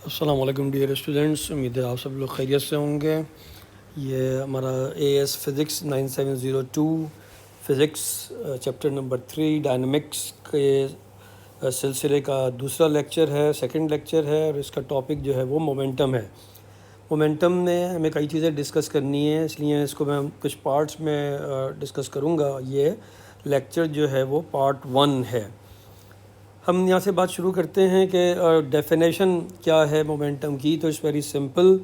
अस्सलाम वालेकुम dear students, उम्मीद है आप सब लोग खैरियत से होंगे। ये हमारा as physics 9702 physics chapter number 3 dynamics के सिलसिले का दूसरा लेक्चर है, सेकंड लेक्चर है और इसका टॉपिक जो है वो मोमेंटम है। मोमेंटम में हमें कई चीज़ें डिस्कस करनी है, इसलिए इसको मैं कुछ पार्ट्स में डिस्कस करूँगा। ये लेक्चर जो है वो पार्ट 1 है। हम यहाँ से बात शुरू करते हैं कि डेफिनेशन क्या है मोमेंटम की। तो it's very simple,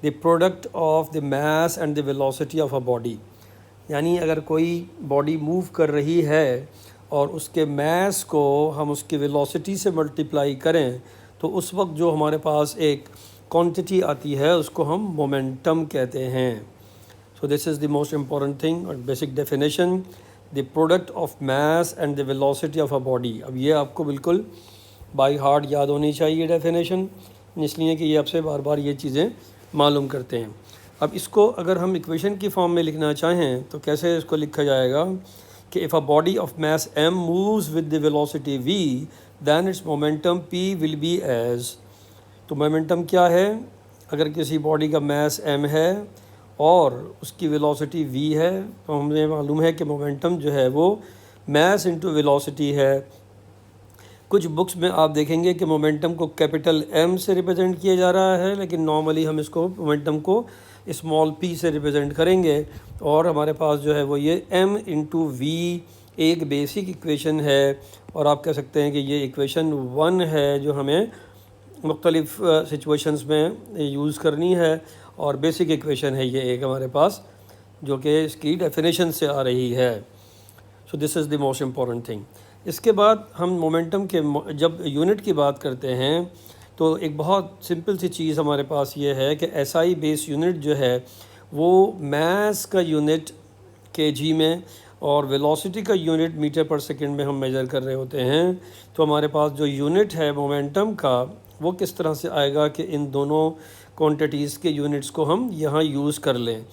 the product of the mass and the velocity of a body. यानी अगर कोई बॉडी मूव कर रही है और उसके मास को हम उसकी वेलोसिटी से मल्टीप्लाई करें तो उस वक्त जो हमारे पास एक क्वांटिटी आती है उसको हम मोमेंटम कहते हैं। So this is the most important thing और basic definition, the product of mass and the velocity of a body। अब ये आपको बिल्कुल बाई हार्ट याद होनी चाहिए डेफिनेशन, इसलिए कि ये आपसे बार बार ये चीज़ें मालूम करते हैं। अब इसको अगर हम इक्वेशन की फॉर्म में लिखना चाहें तो कैसे इसको लिखा जाएगा कि if a body of mass m moves with the velocity v then its momentum p will be as। तो मोमेंटम क्या है? अगर किसी बॉडी का मास m है और उसकी वेलोसिटी v है तो हमें मालूम है कि मोमेंटम जो है वो मास इनटू वेलोसिटी है। कुछ बुक्स में आप देखेंगे कि मोमेंटम को कैपिटल M से रिप्रेजेंट किया जा रहा है, लेकिन नॉर्मली हम इसको मोमेंटम को स्मॉल p से रिप्रेजेंट करेंगे और हमारे पास जो है वो ये m इंटू v एक बेसिक इक्वेशन है और आप कह सकते हैं कि ये इक्वेशन 1 है जो हमें मुख्तलिफ़ सिचुएशंस में यूज़ करनी है और बेसिक इक्वेशन है ये एक हमारे पास जो कि इसकी डेफिनेशन से आ रही है। सो this is the most important thing. इसके बाद हम मोमेंटम के जब यूनिट की बात करते हैं तो एक बहुत सिंपल सी चीज़ हमारे पास ये है कि एसआई बेस यूनिट जो है वो मास का यूनिट केजी में और वेलोसिटी का यूनिट मीटर पर सेकंड में हम मेज़र कर रहे होते हैं। तो हमारे पास जो यूनिट है मोमेंटम का वो किस तरह से आएगा कि इन दोनों क्वांटिटीज़ के यूनिट्स को हम यहाँ यूज़ कर लें।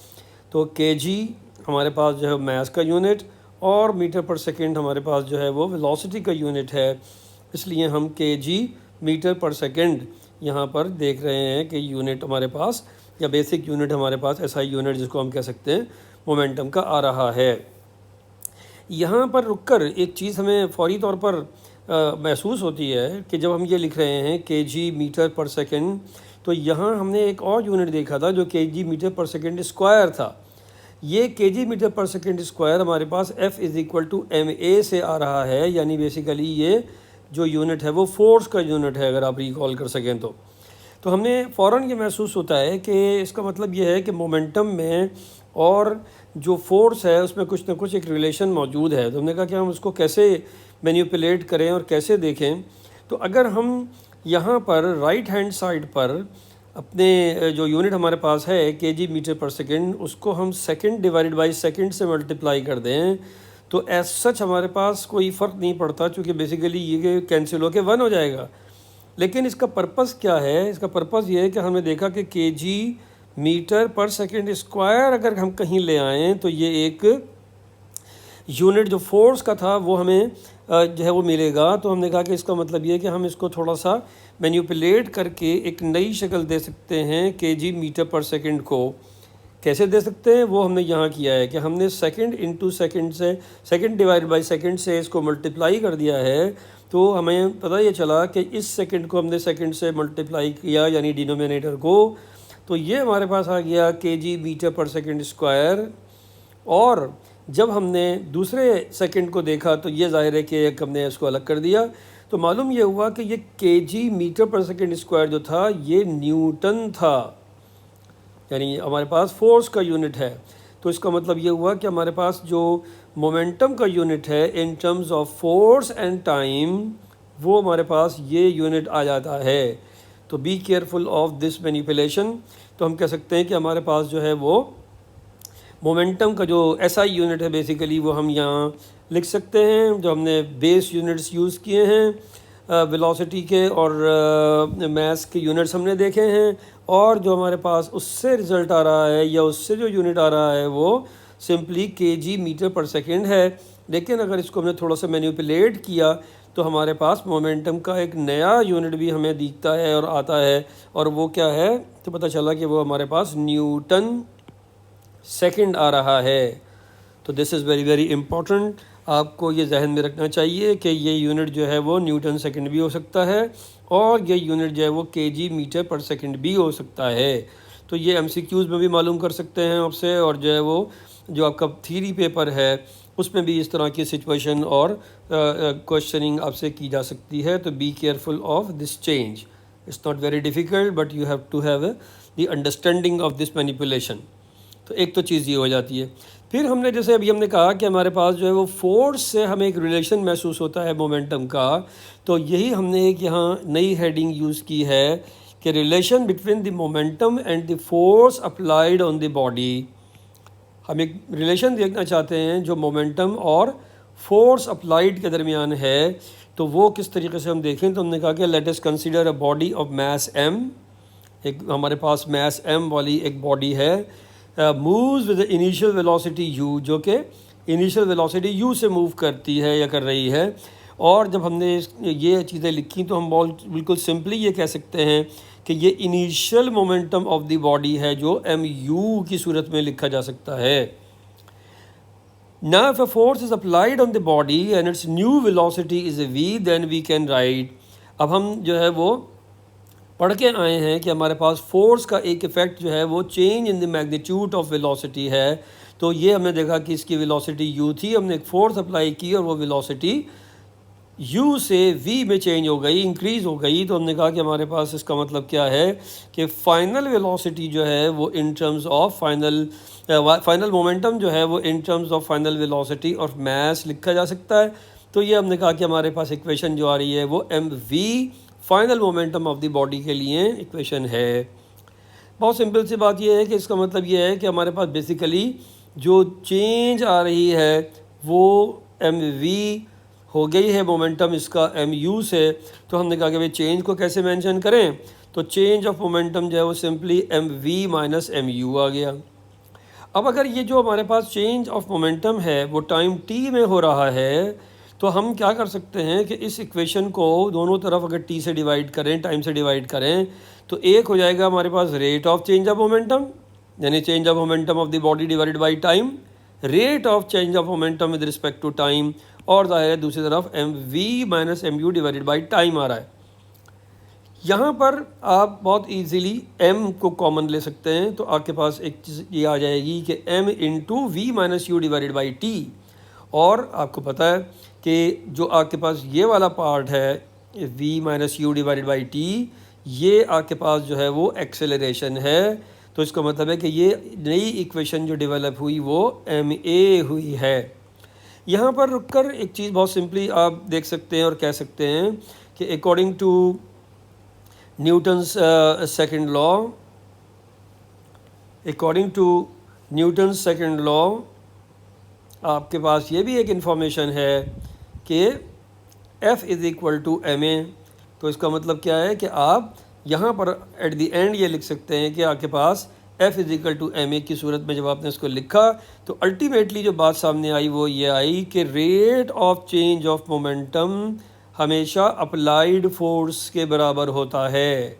तो केजी हमारे पास जो है मास का यूनिट और मीटर पर सेकंड हमारे पास जो है वो वेलोसिटी का यूनिट है, इसलिए हम केजी मीटर पर सेकंड यहाँ पर देख रहे हैं कि यूनिट हमारे पास या बेसिक यूनिट हमारे पास एसआई यूनिट जिसको हम कह सकते हैं मोमेंटम का आ रहा है। यहाँ पर रुककर एक चीज़ हमें फौरी तौर पर महसूस होती है कि जब हम ये लिख रहे हैं केजी मीटर पर सेकंड तो यहाँ हमने एक और यूनिट देखा था जो kg metre per second square था। ये kg metre per second square हमारे पास F is equal to MA से आ रहा है, यानी बेसिकली ये जो यूनिट है वो फोर्स का यूनिट है अगर आप रिकॉल कर सकें तो हमें फ़ौरन ये महसूस होता है कि इसका मतलब ये है कि मोमेंटम में और जो फोर्स है उसमें कुछ ना कुछ एक रिलेशन मौजूद है। तो हमने कहा कि हम उसको कैसे मैनिपुलेट करें और कैसे देखें। तो अगर हम यहाँ पर राइट हैंड साइड पर अपने जो यूनिट हमारे पास है केजी मीटर पर सेकंड उसको हम सेकंड डिवाइडेड बाय सेकंड से मल्टीप्लाई कर दें तो एज सच हमारे पास कोई फ़र्क नहीं पड़ता, क्योंकि बेसिकली ये कैंसिल होकर 1 हो जाएगा। लेकिन इसका पर्पस क्या है? इसका पर्पस ये है कि हमने देखा कि KG metre per second square अगर हम कहीं ले आएँ तो ये एक यूनिट जो फोर्स का था वो हमें जो है वो मिलेगा। तो हमने कहा कि इसका मतलब ये है कि हम इसको थोड़ा सा मैनिपुलेट करके एक नई शक्ल दे सकते हैं केजी मीटर पर सेकंड को। कैसे दे सकते हैं वो हमने यहाँ किया है कि हमने सेकंड इंटू सेकंड से सेकंड डिवाइड बाय सेकंड से इसको मल्टीप्लाई कर दिया है। तो हमें पता ये चला कि इस सेकंड को हमने सेकंड से मल्टीप्लाई किया यानी डिनोमिनेटर को, तो ये हमारे पास आ गया KG metre per second square. और जब हमने दूसरे सेकंड को देखा तो ये ज़ाहिर है कि एक हमने इसको अलग कर दिया, तो मालूम ये हुआ कि ये kg metre per second square जो था ये न्यूटन था, यानी हमारे पास फोर्स का यूनिट है। तो इसका मतलब ये हुआ कि हमारे पास जो मोमेंटम का यूनिट है in terms of force and time वो हमारे पास ये यूनिट आ जाता है। तो be careful of this manipulation. तो हम कह सकते हैं कि हमारे पास जो है वो मोमेंटम का जो एसआई यूनिट है बेसिकली वो हम यहाँ लिख सकते हैं। जो हमने बेस यूनिट्स यूज़ किए हैं वेलोसिटी के और मास के यूनिट्स हमने देखे हैं, और जो हमारे पास उससे रिज़ल्ट आ रहा है या उससे जो यूनिट आ रहा है वो simply KG metre per second है। लेकिन अगर इसको हमने थोड़ा सा मैनिपुलेट किया तो हमारे पास मोमेंटम का एक नया यूनिट भी हमें दिखता है और आता है, और वो क्या है, तो पता चला कि वो हमारे पास न्यूटन सेकंड आ रहा है। तो this is very very important, आपको ये जहन में रखना चाहिए कि ये यूनिट जो है वो न्यूटन सेकंड भी हो सकता है और ये यूनिट जो है वो केजी मीटर पर सेकंड भी हो सकता है। तो ये एमसीक्यूज़ में भी मालूम कर सकते हैं आपसे, और जो है वो जो आपका थ्योरी पेपर है उसमें भी इस तरह की सिचुएशन और क्वेश्चनिंग आपसे की जा सकती है। तो be careful of this change, it's not very difficult but you have to have the understanding of this manipulation. तो एक तो चीज़ ये हो जाती है। फिर हमने जैसे अभी हमने कहा कि हमारे पास जो है वो फोर्स से हमें एक रिलेशन महसूस होता है मोमेंटम का, तो यही हमने एक यहाँ नई हेडिंग यूज़ की है कि relation between the momentum and the force applied on the body. हम एक रिलेशन देखना चाहते हैं जो मोमेंटम और फोर्स अप्लाइड के दरमियान है, तो वो किस तरीके से हम देखें। तो हमने कहा कि late us consider a body of mass m, एक हमारे पास मास m वाली एक बॉडी है, moves with initial velocity u, जो कि इनिशियल वेलोसिटी u से मूव करती है या कर रही है। और जब हमने ये चीज़ें लिखी तो हम बिल्कुल सिंपली ये कह सकते हैं कि ये initial momentum of the body है जो mu की सूरत में लिखा जा सकता है। Now if a force is applied on the body and its new velocity is a v, then we can write, अब हम जो है वो पढ़ के आए हैं कि हमारे पास फोर्स का एक इफ़ेक्ट जो है वो change in the magnitude of velocity है। तो ये हमने देखा कि इसकी वेलोसिटी u थी, हमने एक फोर्स अप्लाई की और वो वेलोसिटी u से v में चेंज हो गई, इंक्रीज़ हो गई। तो हमने कहा कि हमारे पास इसका मतलब क्या है कि फ़ाइनल वेलोसिटी जो है वो in terms of final momentum जो है वो in terms of final velocity of mass लिखा जा सकता है। तो ये हमने कहा कि हमारे पास इक्वेशन जो आ रही है वो mv final momentum of the body के लिए इक्वेशन है। बहुत सिंपल सी बात यह है कि इसका मतलब ये है कि हमारे पास बेसिकली जो चेंज आ रही है वो mv हो गई है मोमेंटम इसका mu से। तो हमने कहा कि भाई चेंज को कैसे मेंशन करें, तो चेंज ऑफ मोमेंटम जो है वो सिंपली mv माइनस mu आ गया। अब अगर ये जो हमारे पास चेंज ऑफ मोमेंटम है वो टाइम t में हो रहा है, तो हम क्या कर सकते हैं कि इस इक्वेशन को दोनों तरफ अगर t से डिवाइड करें, टाइम से डिवाइड करें, तो एक हो जाएगा हमारे पास rate of change of momentum, यानी change of momentum of the body divided by time, rate of change of momentum with respect to time, और जाहिर है दूसरी तरफ mv minus mu divided by time आ रहा है। यहाँ पर आप बहुत इजीली m को कॉमन ले सकते हैं, तो आपके पास एक चीज़ ये आ जाएगी कि m into v minus u divided by t. और आपको पता है कि जो आपके पास ये वाला पार्ट है v minus u divided by T, ये आपके पास जो है वो एक्सेलरेशन है। तो इसका मतलब है कि ये नई इक्वेशन जो डेवलप हुई वो ma हुई है। यहाँ पर रुककर एक चीज़ बहुत सिंपली आप देख सकते हैं और कह सकते हैं कि according to Newton's second law, according to Newton's second law आपके पास ये भी एक इन्फॉर्मेशन है कि F is equal to ma। तो इसका मतलब क्या है कि आप यहाँ पर एट द एंड ये लिख सकते हैं कि आपके पास F is equal to ma की सूरत में जब आपने इसको लिखा तो अल्टीमेटली जो बात सामने आई वो ये आई कि rate of change of momentum हमेशा अप्लाइड फोर्स के बराबर होता है।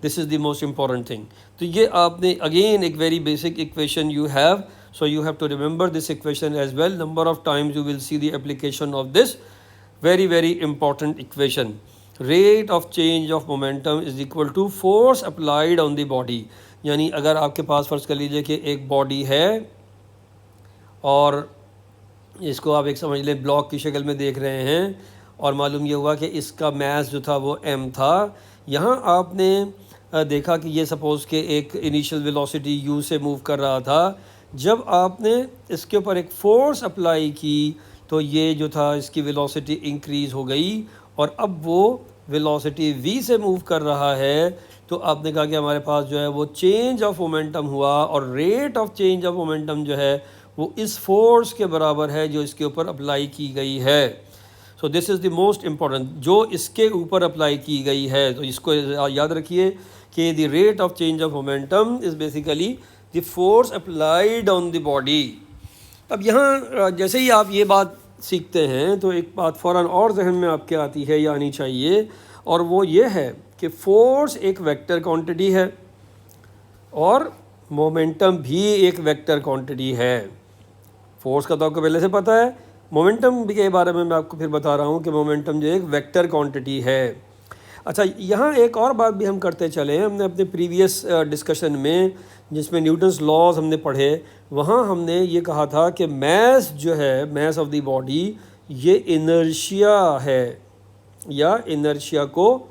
This is the most important thing. तो ये आपने अगेन एक very basic equation you have, so you have to remember this equation as well. Number of times you will see the application of this very important equation. Rate of change of momentum is equal to force applied on the body. यानी अगर आपके पास फर्ज कर लीजिए कि एक body है और इसको आप एक समझ लें ब्लॉक की शक्ल में देख रहे हैं, और मालूम ये हुआ कि इसका मास जो था वो m था। यहाँ आपने देखा कि ये सपोज़ कि एक इनिशियल वेलोसिटी u से मूव कर रहा था। जब आपने इसके ऊपर एक फोर्स अप्लाई की तो ये जो था इसकी वेलोसिटी इंक्रीज़ हो गई, और अब वो वेलोसिटी v से मूव कर रहा है। तो आपने कहा कि हमारे पास जो है वो चेंज ऑफ मोमेंटम हुआ, और rate of change of momentum जो है वो इस फोर्स के बराबर है जो इसके ऊपर अप्लाई की गई है। सो this is the most important, जो इसके ऊपर अप्लाई की गई है। तो इसको याद रखिए कि the rate of change of momentum is basically the force applied on the body. अब यहाँ जैसे ही आप ये बात सीखते हैं तो एक बात फ़ौरन और जहन में आपके आती है या आनी चाहिए, और वो ये है कि फोर्स एक वेक्टर क्वांटिटी है और मोमेंटम भी एक वेक्टर क्वांटिटी है। फोर्स का तो आपको पहले से पता है, मोमेंटम के बारे में मैं आपको फिर बता रहा हूँ कि मोमेंटम जो एक वेक्टर क्वांटिटी है। अच्छा, यहाँ एक और बात भी हम करते चले, हमने अपने प्रीवियस डिस्कशन में जिसमें न्यूटन्स लॉज हमने पढ़े, वहाँ हमने ये कहा था कि मैस जो है, मैस ऑफ द बॉडी, ये इनर्शिया है, या इनर्शिया को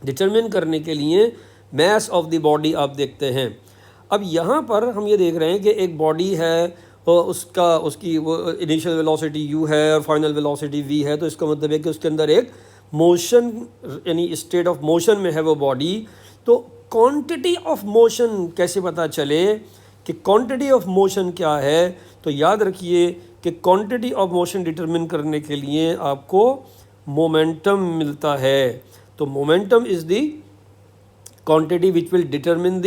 डिटरमिन करने के लिए मैस ऑफ द बॉडी आप देखते हैं। अब यहाँ पर हम ये देख रहे हैं कि एक बॉडी है और उसकी वो इनिशियल वेलोसिटी u है और फाइनल वेलोसिटी v है, तो इसका मतलब है कि उसके अंदर एक मोशन यानी स्टेट ऑफ मोशन में है वो बॉडी। तो क्वांटिटी ऑफ मोशन कैसे पता चले कि क्वांटिटी ऑफ मोशन क्या है? तो याद रखिए कि क्वांटिटी ऑफ मोशन डिटरमिन करने के लिए आपको मोमेंटम मिलता है। तो momentum is the quantity which will determine the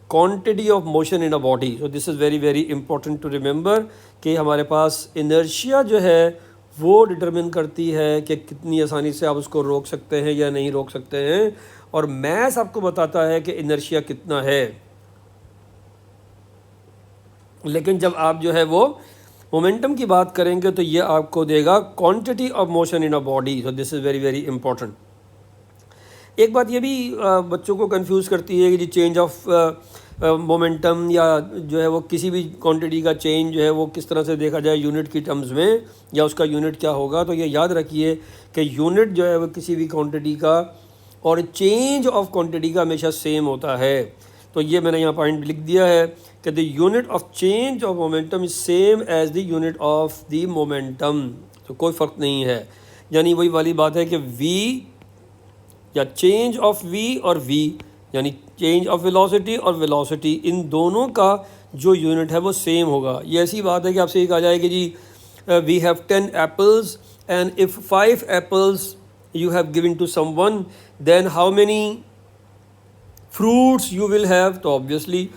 quantity of motion in a body. So this is very very important to remember कि हमारे पास इनर्शिया जो है वो डिटरमिन करती है कि कितनी आसानी से आप उसको रोक सकते हैं या नहीं रोक सकते हैं, और मैस आपको बताता है कि इनर्शिया कितना है। लेकिन जब आप जो है वो मोमेंटम की बात करेंगे तो ये आपको देगा quantity of motion in a body. So this is very very important. एक बात ये भी बच्चों को कंफ्यूज करती है कि जी चेंज ऑफ मोमेंटम या जो है वो किसी भी क्वांटिटी का चेंज जो है वो किस तरह से देखा जाए यूनिट की टर्म्स में, या उसका यूनिट क्या होगा। तो ये याद रखिए कि यूनिट जो है वो किसी भी क्वांटिटी का और चेंज ऑफ क्वांटिटी का हमेशा सेम होता है। तो ये मैंने यहाँ पॉइंट लिख दिया है कि the unit of change of momentum is same as the unit of the momentum. तो कोई फ़र्क नहीं है, यानी वही वाली बात है कि v या चेंज ऑफ v और v यानी चेंज ऑफ वेलोसिटी और वेलोसिटी, इन दोनों का जो यूनिट है वो सेम होगा। ये ऐसी बात है कि आपसे ये कहा जाए कि जी we have 10 apples and if 5 apples you have given to someone then how many fruits you will have. तो ऑब्वियसली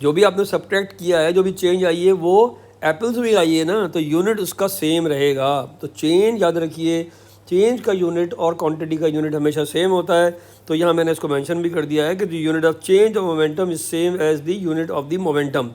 जो भी आपने सब्ट्रैक्ट किया है, जो भी चेंज आई है वो एप्पल्स भी आई है ना, तो यूनिट उसका सेम रहेगा। तो चेंज याद रखिए, चेंज का यूनिट और क्वांटिटी का यूनिट हमेशा सेम होता है। तो यहाँ मैंने इसको मेंशन भी कर दिया है कि the unit of change of momentum is same as the unit of the momentum.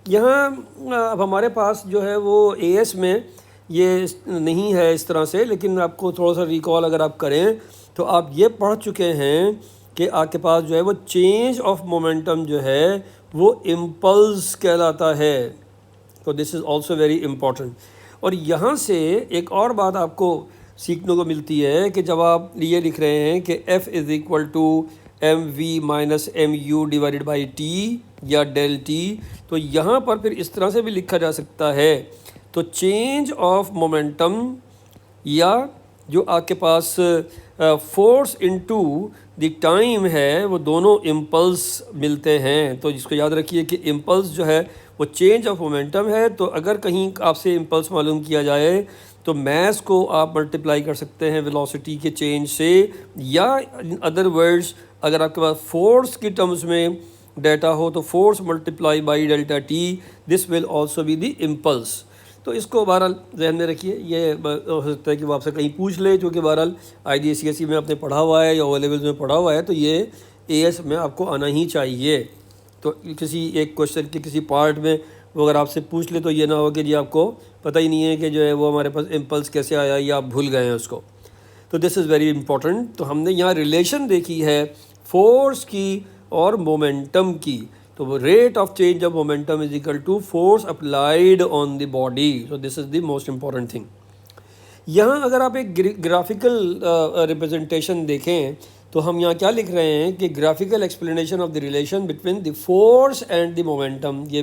यहाँ अब हमारे पास जो है वो एएस में ये नहीं है इस तरह से, लेकिन आपको थोड़ा सा रिकॉल अगर आप करें तो आप ये पढ़ चुके हैं कि आपके पास जो है वो चेंज ऑफ मोमेंटम जो है वो इम्पल्स कहलाता है। तो this is also very important. और यहाँ से एक और बात आपको सीखने को मिलती है कि जब आप ये लिख रहे हैं कि F is equal to mv minus mu divided by t या डेल t, तो यहाँ पर फिर इस तरह से भी लिखा जा सकता है। तो चेंज ऑफ मोमेंटम या जो आपके पास फोर्स इनटू द टाइम है, वो दोनों इम्पल्स मिलते हैं। तो जिसको याद रखिए कि इम्पल्स जो है वो चेंज ऑफ मोमेंटम है। तो अगर कहीं आपसे इम्पल्स मालूम किया जाए तो मैस को आप मल्टीप्लाई कर सकते हैं वेलोसिटी के चेंज से, या इन अदर वर्ड्स अगर आपके पास फोर्स की टर्म्स में डेटा हो तो force multiply by delta T, this will also be the impulse. तो इसको बहरहाल जहन में रखिए। ये हो सकता है कि वो आपसे कहीं पूछ ले, जो कि बहरहाल IGCSE में आपने पढ़ा हुआ है या ओ लेवल्स में पढ़ा हुआ है, तो ये AS में आपको आना ही चाहिए। तो किसी एक क्वेश्चन के किसी पार्ट में वो अगर आपसे पूछ ले तो ये ना हो कि जी आपको पता ही नहीं है कि जो है वो हमारे पास इम्पल्स कैसे आया या आप भूल गए हैं उसको। तो दिस इज़ वेरी इंपॉर्टेंट। तो हमने यहाँ रिलेशन देखी है फोर्स की और मोमेंटम की। तो वो rate of change of momentum is equal to force applied on the body. So this is the most important thing. यहाँ अगर आप एक ग्राफिकल रिप्रेजेंटेशन देखें तो हम यहाँ क्या लिख रहे हैं कि graphical explanation of the relation between the force and the momentum. ये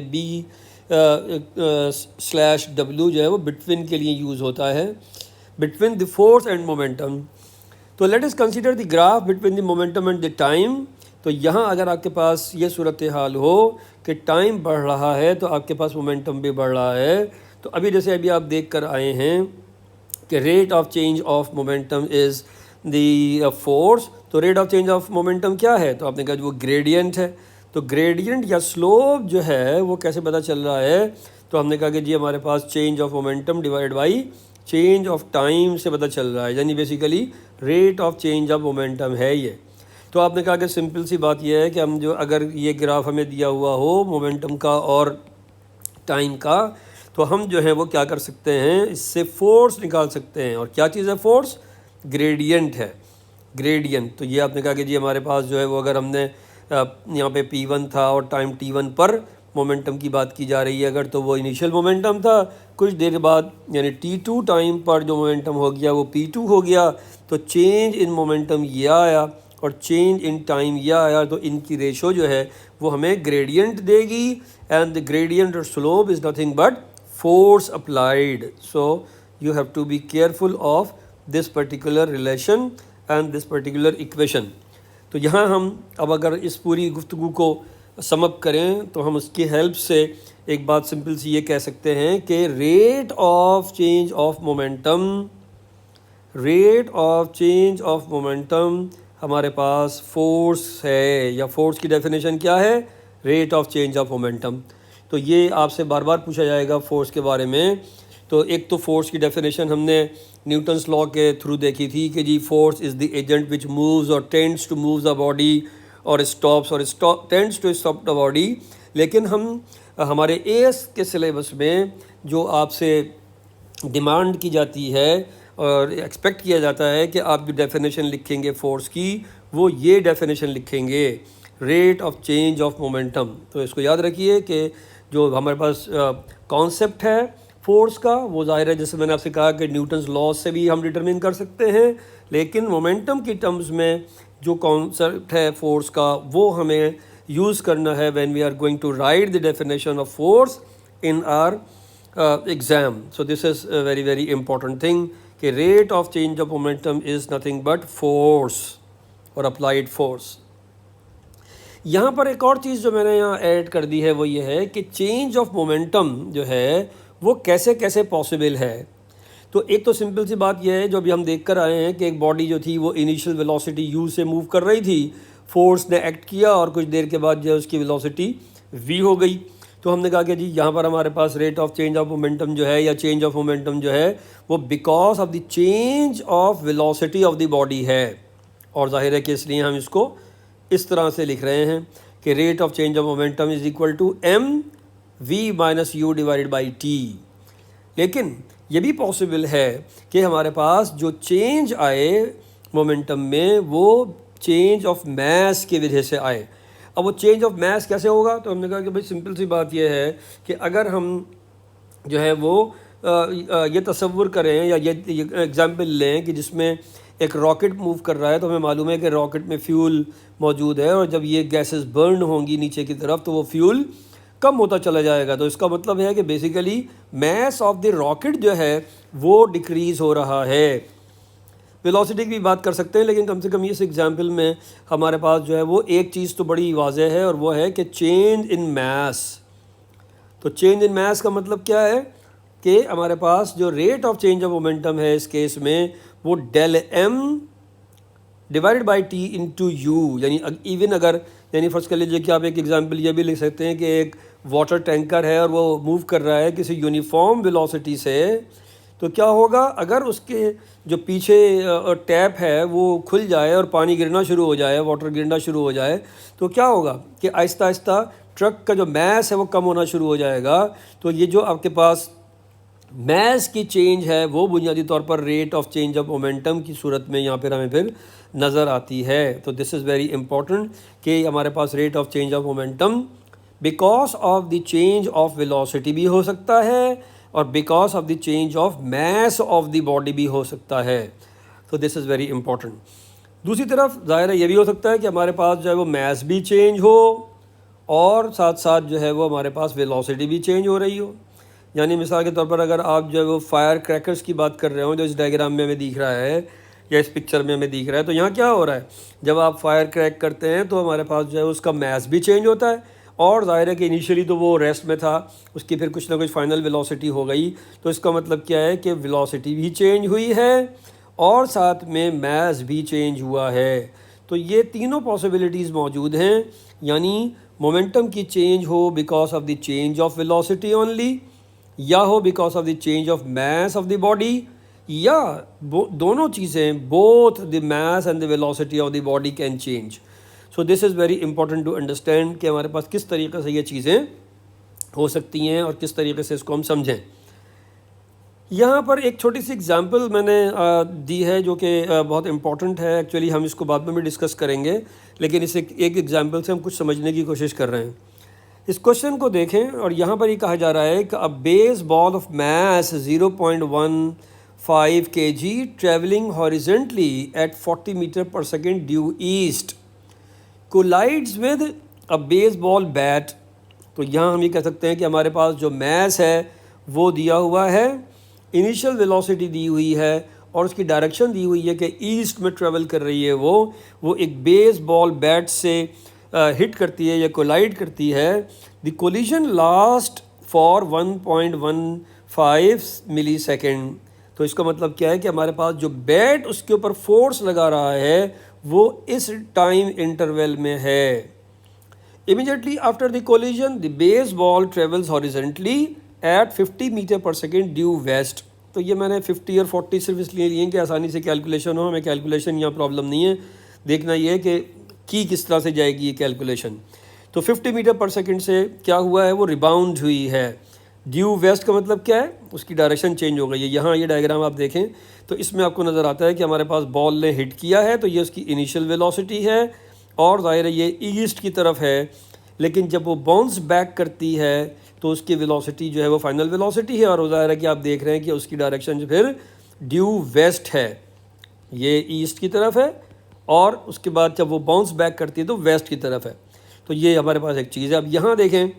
B/W जो है वो बिटवीन के लिए यूज़ होता है, between the force and momentum. तो let us consider the graph between the momentum and the time. तो यहाँ अगर आपके पास ये सूरत हाल हो कि टाइम बढ़ रहा है तो आपके पास मोमेंटम भी बढ़ रहा है। तो अभी जैसे अभी आप देख कर आए हैं कि rate of change of momentum is the force. तो rate of change of momentum क्या है? तो आपने कहा वो ग्रेडियंट है। तो ग्रेडियंट या स्लोप जो है वो कैसे पता चल रहा है? तो हमने कहा कि जी हमारे पास change of momentum divide by change of time से पता चल रहा है, यानी basically rate of change of momentum है ये। तो आपने कहा कि सिंपल सी बात यह है कि हम जो अगर ये ग्राफ हमें दिया हुआ हो मोमेंटम का और टाइम का, तो हम जो है वो क्या कर सकते हैं, इससे फोर्स निकाल सकते हैं। और क्या चीज़ है फोर्स? ग्रेडियंट है, ग्रेडियंट। तो ये आपने कहा कि जी हमारे पास जो है वो अगर हमने यहाँ पे P1 था और टाइम T1 पर मोमेंटम की बात की जा रही है अगर, तो वो इनिशियल मोमेंटम था। कुछ देर बाद यानी T2 टाइम पर जो मोमेंटम हो गया वो P2 हो गया। तो चेंज इन मोमेंटम ये आया और चेंज इन टाइम ये आया, तो इनकी रेशो जो है वो हमें ग्रेडियंट देगी। एंड द ग्रेडियंट और slope is nothing but force applied. So you have to be careful of this particular relation and this particular equation. तो यहाँ हम अब अगर इस पूरी गुफ्तगू को समअप करें तो हम उसकी हेल्प से एक बात सिंपल सी ये कह सकते हैं कि rate of change of momentum, rate of change of momentum हमारे पास फोर्स है, या फोर्स की डेफिनेशन क्या है? Rate of change of momentum. तो ये आपसे बार बार पूछा जाएगा फोर्स के बारे में। तो एक तो फोर्स की डेफिनेशन हमने न्यूटन्स लॉ के थ्रू देखी थी कि जी force is the agent which moves और tends to move the body और स्टॉप्स और tends to stop the body. लेकिन हम हमारे एएस के सिलेबस में जो आपसे डिमांड की जाती है और एक्सपेक्ट किया जाता है कि आप जो डेफिनेशन लिखेंगे फोर्स की, वो ये डेफिनेशन लिखेंगे, rate of change of momentum. तो इसको याद रखिए कि जो हमारे पास कॉन्सेप्ट है फोर्स का, वो जाहिर है जैसे मैंने आपसे कहा कि न्यूटन्स लॉ से भी हम डिटरमिन कर सकते हैं, लेकिन मोमेंटम की टर्म्स में जो कॉन्सेप्ट है फोर्स का वो हमें यूज़ करना है when we are going to write the definition of force in our exam. So this is a very very important thing कि rate of change of momentum is nothing but force और applied force. यहाँ पर एक और चीज़ जो मैंने यहाँ add कर दी है वो ये है कि चेंज ऑफ मोमेंटम जो है वो कैसे कैसे पॉसिबल है। तो एक तो सिंपल सी बात यह है जो अभी हम देख कर आए हैं कि एक बॉडी जो थी वो इनिशियल वेलोसिटी u से मूव कर रही थी, फोर्स ने एक्ट किया और कुछ देर के बाद जो है उसकी वेलोसिटी v हो गई। तो हमने कहा कि जी यहाँ पर हमारे पास rate of change of momentum जो है या चेंज ऑफ मोमेंटम जो है वो because of the change of velocity of the body है। और जाहिर है कि इसलिए हम इसको इस तरह से लिख रहे हैं कि rate of change of momentum is equal to mv minus u divided by t. लेकिन ये भी पॉसिबल है कि हमारे पास जो चेंज आए मोमेंटम में वो चेंज ऑफ मैस की वजह से आए। अब वो चेंज ऑफ मैस कैसे होगा? तो हमने कहा कि भाई सिंपल सी बात यह है कि अगर हम जो है वो ये तसव्वुर करें या ये एग्जांपल लें कि जिसमें एक रॉकेट मूव कर रहा है, तो हमें मालूम है कि रॉकेट में फ्यूल मौजूद है और जब ये गैसेस बर्न होंगी नीचे की तरफ तो वो फ्यूल कम होता चला जाएगा। तो इसका मतलब है कि basically mess of the rocket जो है वो डिक्रीज़ हो रहा है। वेलोसिटी की भी बात कर सकते हैं, लेकिन कम से कम इस एग्जांपल में हमारे पास जो है वो एक चीज़ तो बड़ी वाज़ेह है और वो है कि चेंज इन मैस। तो चेंज इन मैस का मतलब क्या है कि हमारे पास जो rate of change of momentum है इस केस में वो del m divided by t into u, यानी इवन अगर यानी फर्स्ट कर लीजिए कि आप एक एग्जांपल ये भी लिख सकते हैं कि एक वाटर टैंकर है और वो मूव कर रहा है किसी यूनिफॉर्म वेलोसिटी से, तो क्या होगा अगर उसके जो पीछे टैप है वो खुल जाए और पानी गिरना शुरू हो जाए, वाटर गिरना शुरू हो जाए, तो क्या होगा कि आहिस्ता आहिस्ता ट्रक का जो मैस है वो कम होना शुरू हो जाएगा। तो ये जो आपके पास मैस की चेंज है वो बुनियादी तौर पर rate of change of momentum की सूरत में यहाँ पर हमें फिर नज़र आती है। तो दिस इज़ वेरी इंपॉर्टेंट कि हमारे पास rate of change of momentum because of the change of velocity भी हो सकता है और because of the change of mass of the body भी हो सकता है। तो दिस इज़ वेरी इंपॉर्टेंट। दूसरी तरफ ज़ाहिर है ये भी हो सकता है कि हमारे पास जो है वो मैस भी चेंज हो और साथ साथ जो है वो हमारे पास वेलोसिटी भी चेंज हो रही हो। यानी मिसाल के तौर पर अगर आप जो है वो फायर क्रैकर्स की बात कर रहे हो जो इस डायग्राम में हमें दिख रहा है या इस पिक्चर में हमें दिख रहा है, तो यहाँ क्या हो रहा है, जब आप फायर क्रैक करते हैं तो हमारे पास जो है उसका मैस भी चेंज होता है और ज़ाहिर है कि इनिशियली तो वो रेस्ट में था, उसकी फिर कुछ ना कुछ फाइनल वेलोसिटी हो गई। तो इसका मतलब क्या है कि वेलोसिटी भी चेंज हुई है और साथ में मैस भी चेंज हुआ है। तो ये तीनों पॉसिबिलिटीज़ मौजूद हैं, यानी मोमेंटम की चेंज हो because of the change of velocity only, या हो because of the change of mass of the body, या दोनों चीज़ें, both the mass and the velocity of the body can change. So this is very important to understand कि हमारे पास किस तरीके से ये चीज़ें हो सकती हैं और किस तरीके से इसको हम समझें। यहाँ पर एक छोटी सी एग्जांपल मैंने दी है जो कि बहुत इम्पॉर्टेंट है। एक्चुअली हम इसको बाद में भी डिस्कस करेंगे, लेकिन इसे एक एग्जांपल से हम कुछ समझने की कोशिश कर रहे हैं। इस क्वेश्चन को देखें और यहाँ पर ये कहा जा रहा है कि a baseball of mass 0.15 kg travelling horizontally at 40 metre per second due east collides with a baseball bat. तो यहाँ हम ये कह सकते हैं कि हमारे पास जो मैस है वो दिया हुआ है, इनिशियल वेलोसिटी दी हुई है और उसकी डायरेक्शन दी हुई है कि ईस्ट में ट्रेवल कर रही है। वो एक बेसबॉल बैट से हिट करती है या कोलाइड करती है। The collision last for 1.15 millisecond. तो इसका मतलब क्या है कि हमारे पास जो बैट उसके ऊपर फोर्स लगा रहा है वो इस टाइम इंटरवल में है। Immediately after the collision the baseball travels horizontally at 50 metre per second due west. तो ये मैंने 50 और 40 सिर्फ इसलिए लिए कि आसानी से कैलकुलेशन हो, हमें कैलकुलेशन यहाँ प्रॉब्लम नहीं है, देखना ये है कि किस तरह से जाएगी ये कैलकुलेशन। तो 50 मीटर पर सेकेंड से क्या हुआ है, वो रिबाउंड हुई है। ड्यू वेस्ट का मतलब क्या है, उसकी डायरेक्शन चेंज हो गई है। यहाँ ये डायग्राम आप देखें तो इसमें आपको नज़र आता है कि हमारे पास बॉल ने हिट किया है तो ये उसकी इनिशियल वेलोसिटी है और ज़ाहिर है ये ईस्ट की तरफ है, लेकिन जब वो बाउंस बैक करती है तो उसकी वेलोसिटी जो है वो फाइनल वेलोसिटी है और ज़ाहिर है कि आप देख रहे हैं कि उसकी डायरेक्शन जो फिर ड्यू वेस्ट है, ये ईस्ट की तरफ है और उसके बाद जब वो बाउंस बैक करती है तो वेस्ट की तरफ है। तो ये हमारे पास एक चीज़ है। अब यहाँ देखें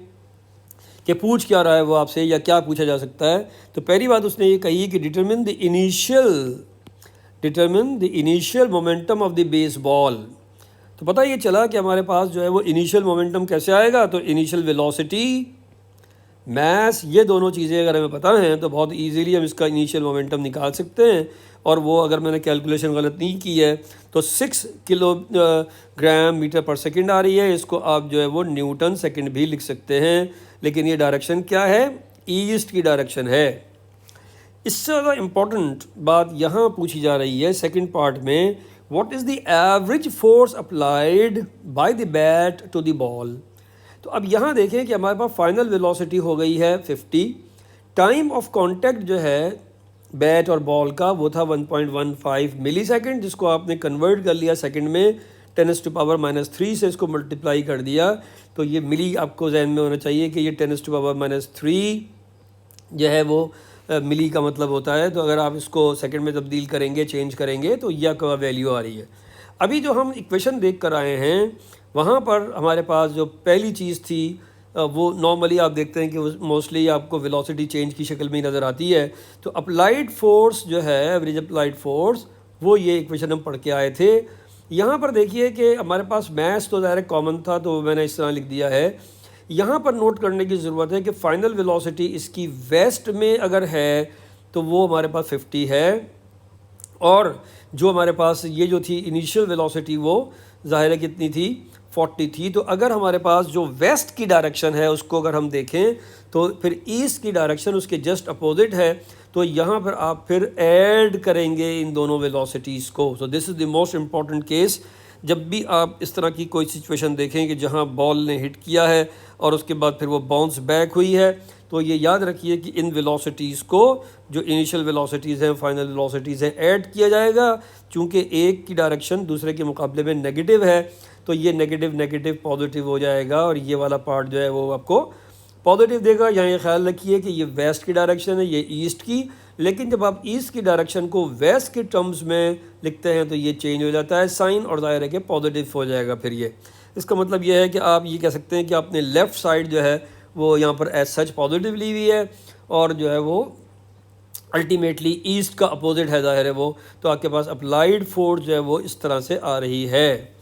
कि पूछ क्या रहा है वो आपसे या क्या पूछा जा सकता है। तो पहली बात उसने ये कही कि determine the initial momentum of the baseball. तो पता ये चला कि हमारे पास जो है वो इनिशियल मोमेंटम कैसे आएगा, तो इनिशियल वेलोसिटी, मैस, ये दोनों चीज़ें अगर हमें पता हैं तो बहुत इजीली हम इसका इनिशियल मोमेंटम निकाल सकते हैं। और वो अगर मैंने कैलकुलेशन गलत नहीं की है तो 6 किलोग्राम मीटर पर सेकंड आ रही है। इसको आप जो है वो न्यूटन सेकंड भी लिख सकते हैं, लेकिन ये डायरेक्शन क्या है, ईस्ट की डायरेक्शन है। इससे ज़्यादा इम्पॉर्टेंट बात यहाँ पूछी जा रही है सेकंड पार्ट में, what is the average force applied by the bat to the ball. तो अब यहाँ देखें कि हमारे पास फाइनल वेलोसिटी हो गई है 50, टाइम ऑफ कांटेक्ट जो है बैट और बॉल का वो था 1.15 मिली सेकेंड, जिसको आपने कन्वर्ट कर लिया सेकंड में 10⁻³ से इसको मल्टीप्लाई कर दिया। तो ये मिली आपको जहन में होना चाहिए कि ये 10⁻³ जो है वो मिली का मतलब होता है। तो अगर आप इसको सेकंड में तब्दील करेंगे, चेंज करेंगे तो यह का वैल्यू आ रही है। अभी जो हम इक्वेशन देख कर आए हैं वहाँ पर हमारे पास जो पहली चीज़ थी वो नॉर्मली आप देखते हैं कि मोस्टली आपको वेलोसिटी चेंज की शक्ल में ही नज़र आती है। तो अप्लाइड फोर्स जो है, एवरेज अप्लाइड फोर्स, वो ये इक्वेशन हम पढ़ के आए थे। यहाँ पर देखिए कि हमारे पास मैथ्स तो डायरेक्ट कॉमन था तो मैंने इस तरह लिख दिया है। यहाँ पर नोट करने की ज़रूरत है कि फ़ाइनल वेलोसिटी इसकी वेस्ट में अगर है तो वो हमारे पास 50 है और जो हमारे पास ये जो थी इनिशियल वेलोसिटी वो ज़ाहिर है कितनी थी, 40 थी। तो अगर हमारे पास जो वेस्ट की डायरेक्शन है उसको अगर हम देखें तो फिर ईस्ट की डायरेक्शन उसके जस्ट अपोजिट है। तो यहाँ पर आप फिर ऐड करेंगे इन दोनों वेलोसिटीज़ को। सो this is the most important case. जब भी आप इस तरह की कोई सिचुएशन देखें कि जहाँ बॉल ने हिट किया है और उसके बाद फिर वो बाउंस बैक हुई है, तो ये याद रखिए कि इन वेलोसिटीज़ को, जो इनिशियल वेलोसिटीज़ हैं, फाइनल वेलोसिटीज़ हैं, ऐड किया जाएगा। चूँकि एक की डायरेक्शन दूसरे के मुकाबले में नेगेटिव है तो ये नेगेटिव नेगेटिव पॉजिटिव हो जाएगा और ये वाला पार्ट जो है वो आपको पॉजिटिव देगा। यहाँ ये ख्याल रखिए कि ये वेस्ट की डायरेक्शन है, ये ईस्ट की, लेकिन जब आप ईस्ट की डायरेक्शन को वेस्ट के टर्म्स में लिखते हैं तो ये चेंज हो जाता है साइन और दायरे के पॉजिटिव हो जाएगा। फिर ये इसका मतलब ये है कि आप ये कह सकते हैं कि आपने लेफ़्ट साइड जो है वो यहाँ पर एज सच पॉजिटिव ली हुई है और जो है वो अल्टीमेटली ईस्ट का अपोजिट है, ज़ाहिर है वो। तो आपके पास अप्लाइड फोर्स जो है वो इस तरह से आ रही है।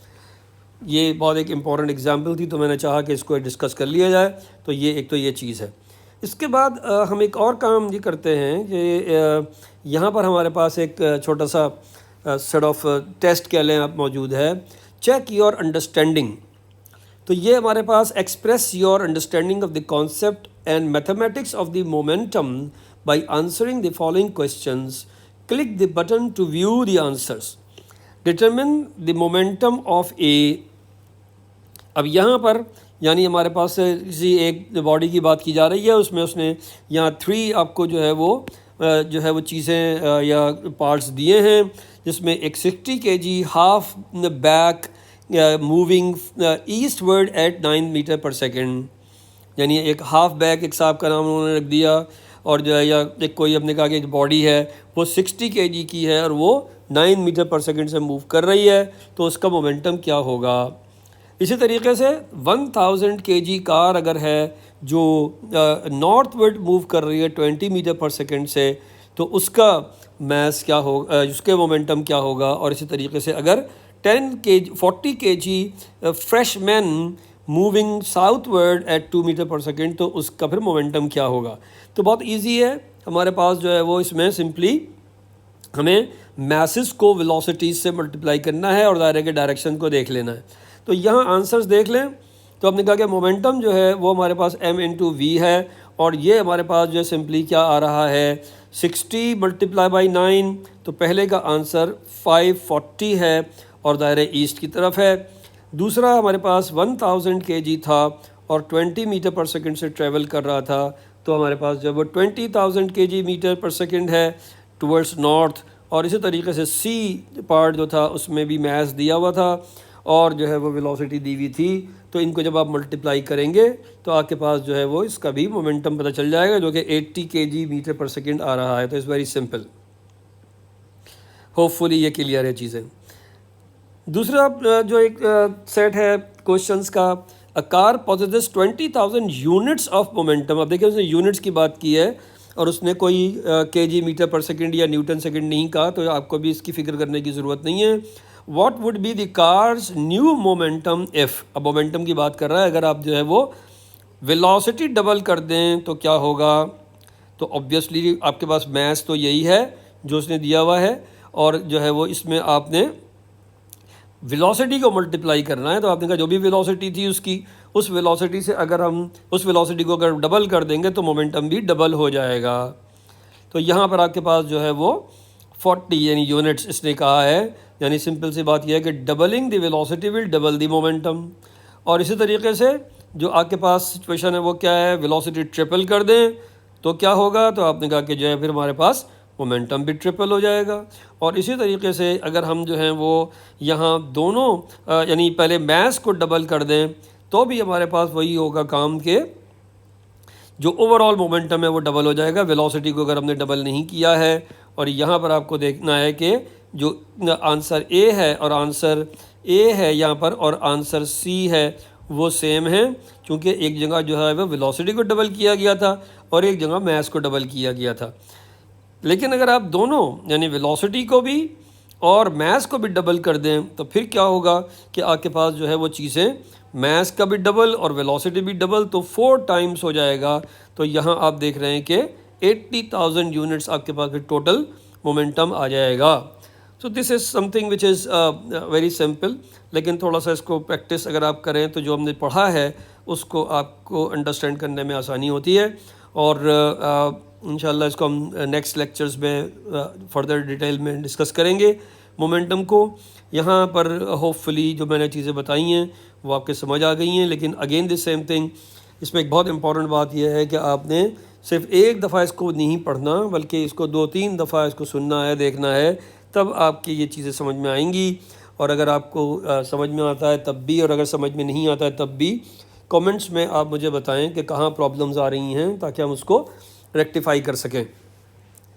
ये बहुत एक इम्पॉर्टेंट एग्जांपल थी तो मैंने चाहा कि इसको डिस्कस कर लिया जाए। तो ये चीज़ है। इसके बाद हम एक और काम ये करते हैं कि यहाँ पर हमारे पास एक छोटा सा सेट ऑफ टेस्ट कह लें आप मौजूद है, चेक योर अंडरस्टैंडिंग। तो ये हमारे पास express your understanding of the concept and mathematics of the momentum by answering the following questions. click the button to view the answers. Determine the momentum of A. अब यहाँ पर यानी हमारे पास किसी एक बॉडी की बात की जा रही है, उसमें उसने यहाँ 3 आपको जो है वो चीज़ें या पार्ट्स दिए हैं, जिसमें एक 60 kg half back moving eastward at 9 metre per second, यानी एक हाफ बैक एक साहब का नाम उन्होंने रख दिया, और जो है या एक कोई अपने कहा कि बॉडी है वो 60 kg की है और वो 9 मीटर पर सेकेंड से मूव कर रही है, तो उसका मोमेंटम क्या होगा। इसी तरीके से 1000 kg कार अगर है जो नॉर्थवर्ड मूव कर रही है 20 मीटर पर सेकेंड से, तो उसका मास क्या होगा, उसके मोमेंटम क्या होगा। और इसी तरीके से अगर 40 kg freshman moving southward at 2 metre per second, तो उसका फिर मोमेंटम क्या होगा। तो बहुत इजी है हमारे पास जो है वो, इसमें सिंपली हमें मैसेस को वेलोसिटीज से मल्टीप्लाई करना है और दायरे के डायरेक्शन को देख लेना है। तो यहाँ आंसर्स देख लें, तो हमने कहा कि मोमेंटम जो है वो हमारे पास m × v है, और ये हमारे पास जो है सिंपली क्या आ रहा है 60 × 9, तो पहले का आंसर 540 है और दायरे ईस्ट की तरफ है। दूसरा हमारे पास 1000 kg था और 20 मीटर पर सेकंड से ट्रैवल कर रहा था, तो हमारे पास जब वो 20,000 kg मीटर पर सेकंड है टुवर्ड्स नॉर्थ। और इसी तरीके से सी पार्ट जो था उसमें भी मैस दिया हुआ था और जो है वो वेलोसिटी दी हुई थी, तो इनको जब आप मल्टीप्लाई करेंगे तो आपके पास जो है वो इसका भी मोमेंटम पता चल जाएगा, जो कि 80 kg मीटर पर सेकंड आ रहा है। तो इट्स वेरी सिंपल, होपफुली ये क्लियर है चीज़ें। दूसरा जो एक सेट है क्वेश्चंस का, a car possesses 20,000 units of momentum. अब देखिए उसने यूनिट्स की बात की है और उसने कोई kg मीटर पर सेकंड या न्यूटन सेकंड नहीं कहा, तो आपको भी इसकी फिक्र करने की ज़रूरत नहीं है। What would be the cars new momentum if, अब मोमेंटम की बात कर रहा है, अगर आप जो है वो वेलोसिटी डबल कर दें तो क्या होगा। तो ऑब्वियसली आपके पास मैथ तो यही है जो उसने दिया हुआ है, और जो है वो इसमें आपने वेलोसिटी को मल्टीप्लाई करना है। तो आपने कहा जो भी वेलोसिटी थी उसकी, उस वेलोसिटी से अगर हम उस वेलोसिटी को अगर डबल कर देंगे तो मोमेंटम भी डबल हो जाएगा। तो यहाँ पर आपके पास जो है वो 40 यानी यूनिट्स इसने कहा है, यानी सिंपल सी बात यह है कि doubling the velocity will double the momentum. और इसी तरीके से जो आपके पास सिचुएशन है वो क्या है, वेलोसिटी ट्रिपल कर दें तो क्या होगा। तो आपने कहा कि जो है फिर हमारे पास मोमेंटम भी ट्रिपल हो जाएगा। और इसी तरीके से अगर हम जो हैं वो यहाँ दोनों यानी पहले मैस को डबल कर दें तो भी हमारे पास वही होगा काम के जो ओवरऑल मोमेंटम है वो डबल हो जाएगा, वेलोसिटी को अगर हमने डबल नहीं किया है। और यहाँ पर आपको देखना है कि जो आंसर ए है और आंसर ए है यहाँ पर और आंसर सी है वो सेम है, क्योंकि एक जगह जो है वो वेलोसिटी को डबल किया गया था और एक जगह मैस को डबल किया गया था। लेकिन अगर आप दोनों यानी वेलोसिटी को भी और मैस को भी डबल कर दें तो फिर क्या होगा कि आपके पास जो है वो चीज़ें मैस का भी डबल और वेलोसिटी भी डबल, तो 4 टाइम्स हो जाएगा। तो यहाँ आप देख रहे हैं कि 80,000 यूनिट्स आपके पास फिर टोटल मोमेंटम आ जाएगा। सो this is something which is very simple, लेकिन थोड़ा सा इसको प्रैक्टिस अगर आप करें तो जो हमने पढ़ा है उसको आपको अंडरस्टैंड करने में आसानी होती है। और इंशाल्लाह इसको हम नेक्स्ट लेक्चर्स में फर्दर डिटेल में डिस्कस करेंगे मोमेंटम को। यहाँ पर होपफुली जो मैंने चीज़ें बताई हैं वो आपके समझ आ गई हैं, लेकिन अगेन दिस सेम थिंग, इसमें एक बहुत इंपॉर्टेंट बात यह है कि आपने सिर्फ एक दफ़ा इसको नहीं पढ़ना बल्कि इसको 2-3 दफ़ा इसको सुनना है, देखना है, तब आपकी ये चीज़ें समझ में आएंगी। और अगर आपको समझ में आता है तब भी, और अगर समझ में नहीं आता है तब भी कमेंट्स में आप मुझे बताएं कि कहाँ प्रॉब्लम्स आ रही हैं, ताकि हम उसको रेक्टिफाई कर सकें।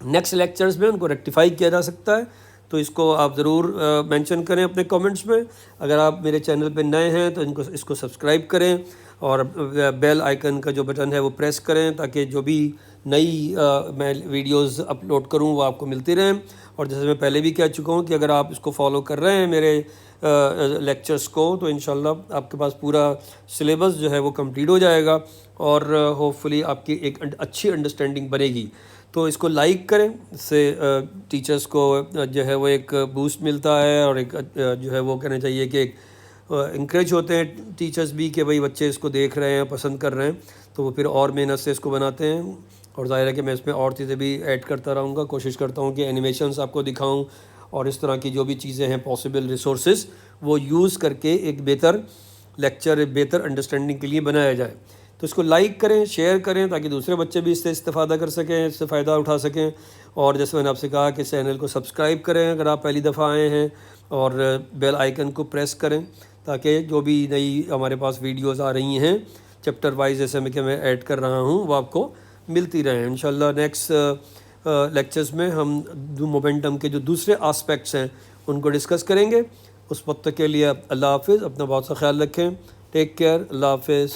नेक्स्ट लेक्चर्स में उनको रेक्टिफाई किया जा सकता है, तो इसको आप ज़रूर मेंशन करें अपने कमेंट्स में। अगर आप मेरे चैनल पे नए हैं तो इसको सब्सक्राइब करें और बेल आइकन का जो बटन है वो प्रेस करें, ताकि जो भी नई मैं वीडियोस अपलोड करूं वो आपको मिलती रहें। और जैसे मैं पहले भी कह चुका हूं कि अगर आप इसको फॉलो कर रहे हैं मेरे लेक्चर्स को, तो इंशाल्लाह आपके पास पूरा सिलेबस जो है वो कंप्लीट हो जाएगा और होपफुली आपकी एक अच्छी अंडरस्टैंडिंग बनेगी। तो इसको लाइक करें, इससे टीचर्स को जो है वो एक बूस्ट मिलता है और एक जो है वो कहना चाहिए कि एक इंकरेज होते हैं टीचर्स भी कि भाई बच्चे इसको देख रहे हैं, पसंद कर रहे हैं, तो वो फिर और मेहनत से इसको बनाते हैं। और ज़ाहिर है कि मैं इसमें और चीज़ें भी ऐड करता रहूँगा। कोशिश करता हूँ कि एनिमेशंस आपको दिखाऊँ और इस तरह की जो भी चीज़ें हैं पॉसिबल रिसोर्सेज वो यूज़ करके एक बेहतर लेक्चर, एक बेहतर अंडरस्टैंडिंग के लिए बनाया जाए। तो इसको लाइक करें, शेयर करें ताकि दूसरे बच्चे भी इससे इस्तेफ़ादा कर सकें, इससे फ़ायदा उठा सकें। और जैसे मैंने आपसे कहा कि चैनल को सब्सक्राइब करें अगर आप पहली दफ़ा आए हैं, और बेल आइकन को प्रेस करें ताकि जो भी नई हमारे पास वीडियोस आ रही हैं चैप्टर वाइज जैसे मैं कि मैं ऐड कर रहा हूँ वो आपको मिलती रहें। इंशाल्लाह नेक्स्ट लेक्चर्स में हम मोमेंटम के जो दूसरे आस्पेक्ट्स हैं उनको डिस्कस करेंगे। उस वक्त तक के लिए अल्लाह हाफिज़, अपना बहुत सा ख्याल रखें, टेक केयर, अल्लाह हाफिज़।